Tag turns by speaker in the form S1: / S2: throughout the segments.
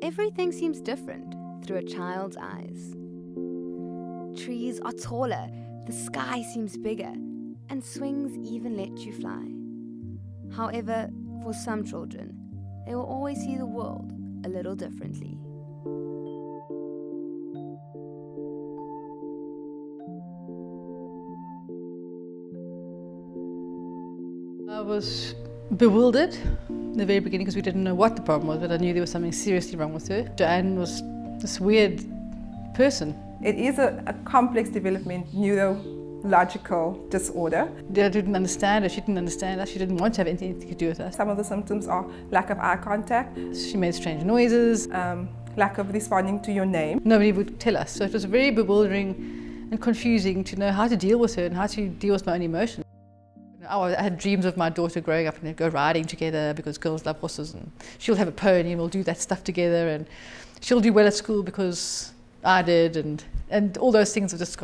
S1: Everything seems different through a child's eyes. Trees are taller, the sky seems bigger, and swings even let you fly. However, for some children, they will always see the world a little differently.
S2: I was bewildered in the very beginning because we didn't know what the problem was, but I knew there was something seriously wrong with her. Joanne was this weird person.
S3: It is a complex development neurological disorder.
S2: I didn't understand her, she didn't understand us, she didn't want to have anything to do with us.
S3: Some of the symptoms are lack of eye contact,
S2: She made strange noises.
S3: lack of responding to your name.
S2: Nobody would tell us, so it was very bewildering and confusing to know how to deal with her and how to deal with my own emotions. I had dreams of my daughter growing up and they'd go riding together because girls love horses, and she'll have a pony and we'll do that stuff together, and she'll do well at school because I did, and all those things have just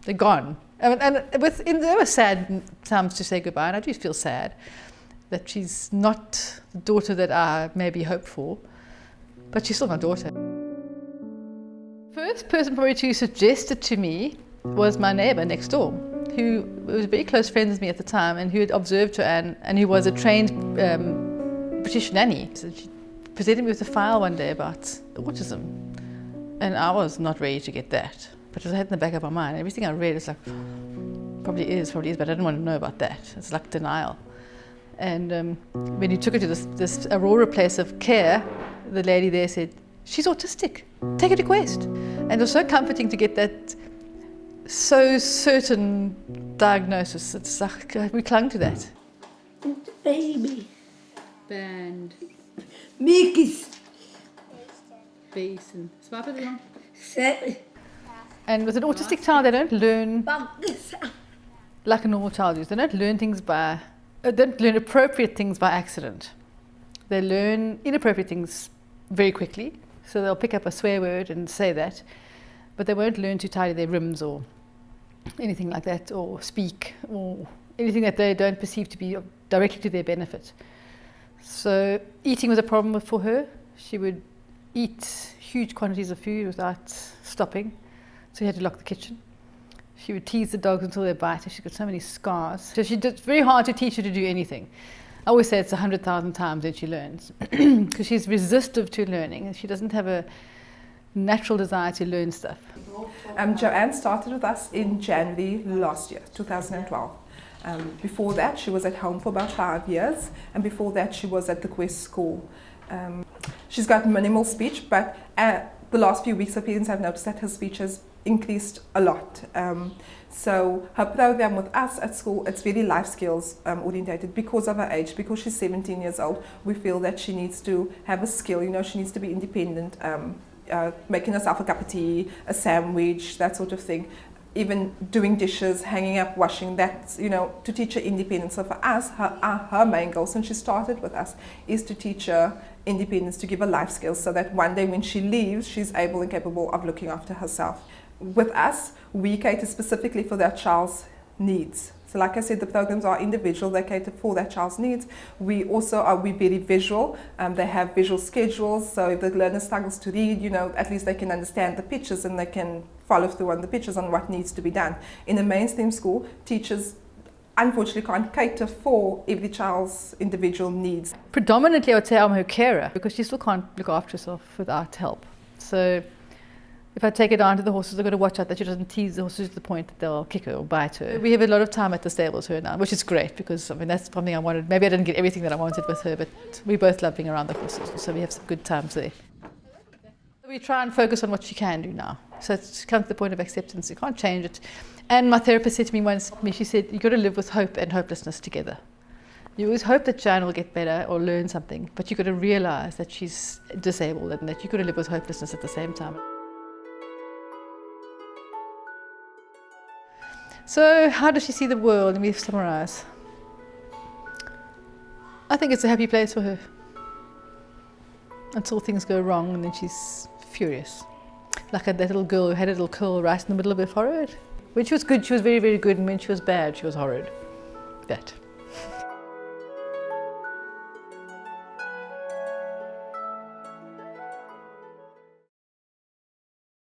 S2: they're gone. There were sad times to say goodbye, and I do feel sad that she's not the daughter that I maybe hoped for, but she's still my daughter. First person probably to suggest it to me was my neighbour next door, who was very close friends with me at the time and who had observed Joanne and who was a trained British nanny. So she presented me with a file one day about autism, and I was not ready to get that. But it was in the back of my mind. Everything I read is like, probably is, but I didn't want to know about that. It's like denial. And when you took her to this Aurora place of care, the lady there said, "She's autistic, take her to Quest." And it was so comforting to get that so certain diagnosis. It's like we clung to that.
S4: Baby.
S2: Band.
S4: Mickey's.
S2: Basin.
S4: Set.
S2: And with an autistic child, they don't learn
S4: Bunkers.
S2: like a normal child does. They don't learn don't learn appropriate things by accident. They learn inappropriate things very quickly. So they'll pick up a swear word and say that, but they won't learn to tidy their rooms or anything like that, or speak, or anything that they don't perceive to be directly to their benefit. So eating was a problem for her. She would eat huge quantities of food without stopping, so you had to lock the kitchen. She would tease the dogs until they bite her. She's got so many scars. So it's very hard to teach her to do anything. I always say it's 100,000 times that she learns, because she's resistive to learning. She doesn't have a natural desire to learn stuff.
S3: Joanne started with us in January last year, 2012. Before that, she was at home for about 5 years, and before that, she was at the Quest school. She's got minimal speech, but the last few weeks, her parents have noticed that her speech has increased a lot. So her program with us at school, it's very life skills orientated because of her age. Because she's 17 years old, we feel that she needs to have a skill. She needs to be independent, making herself a cup of tea, a sandwich, that sort of thing. Even doing dishes, hanging up, washing, that's, to teach her independence. So for us, her main goal since she started with us is to teach her independence, to give her life skills so that one day when she leaves, she's able and capable of looking after herself. With us, we cater specifically for that child's needs. So like I said, the programs are individual, they cater for that child's needs. We also are very visual. They have visual schedules, so if the learner struggles to read, at least they can understand the pictures and they can follow through on the pictures on what needs to be done. In a mainstream school, teachers unfortunately can't cater for every child's individual needs.
S2: Predominantly, I would say I'm her carer, because she still can't look after herself without help. So if I take her down to the horses, I've got to watch out that she doesn't tease the horses to the point that they'll kick her or bite her. We have a lot of time at the stables with her now, which is great, because that's something I wanted. Maybe I didn't get everything that I wanted with her, but we both love being around the horses, so we have some good times there. We try and focus on what she can do now. So it's come to the point of acceptance. You can't change it. And my therapist said to me once, she said, you've got to live with hope and hopelessness together. You always hope that Joanne will get better or learn something, but you've got to realise that she's disabled and that you've got to live with hopelessness at the same time. So how does she see the world? Let me summarise. I think it's a happy place for her, until things go wrong, and then she's furious. Like that little girl who had a little curl right in the middle of her forehead. When she was good, she was very, very good, and when she was bad, she was horrid. That.